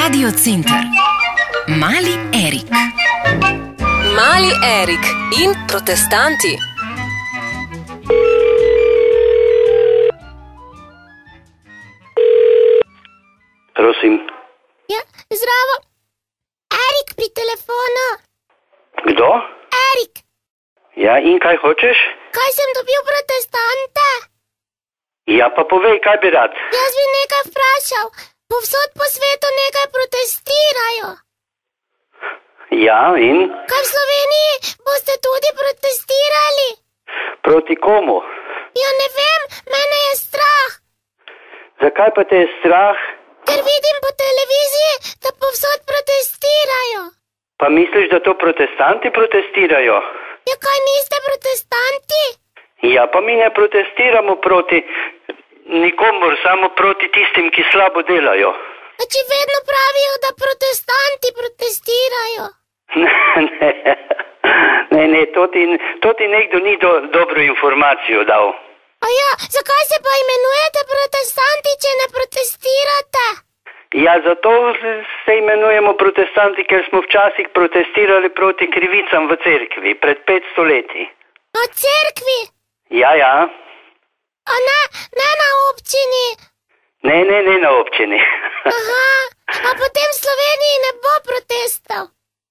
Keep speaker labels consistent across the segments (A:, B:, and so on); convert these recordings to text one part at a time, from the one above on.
A: Radio Center. Mali Erik.
B: Mali Erik in protestanti.
C: Prosim.
D: Ja, zdravo. Erik pri telefonu.
C: Kdo?
D: Erik,
C: Ja, in kaj hočeš?
D: kaj sem dobil protestante?
C: Ja, pa povej, kaj bi rad.
D: Jaz bi nekaj vprašal. Povsod po svetu nekaj protestirajo.
C: Ja, in?
D: Kaj v Sloveniji boste tudi protestirali?
C: Proti komu?
D: Ja, ne vem, mene je strah.
C: Zakaj pa te je strah?
D: Ker vidim po televiziji, da povsod protestirajo.
C: Pa misliš, da to protestanti protestirajo?
D: Ja, kaj niste protestanti?
C: Ja, pa mi ne protestiramo proti nikomur, samo proti tistim, ki slabo delajo.
D: A če vedno pravijo, da protestanti protestirajo?
C: Ne, to ti nekdo ni dobro informacijo dal.
D: A ja, zakaj se pa imenujete protestanti, če ne protestirate?
C: Ja, zato se imenujemo protestanti, ker smo včasih protestirali proti krivicam v cerkvi, pred 500 leti.
D: Na cerkvi?
C: Ja.
D: A ne na občini?
C: Ne na občini.
D: Aha, a potem v Sloveniji ne bo protestov?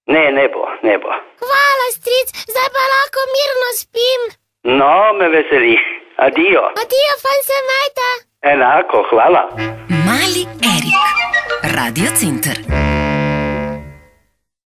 C: Ne bo.
D: Hvala, stric, zdaj pa lahko mirno spim.
C: No, me veseli. Adijo.
D: Adijo, fan se majte.
C: Enako, hvala.
A: Mali Erik. Radio Center.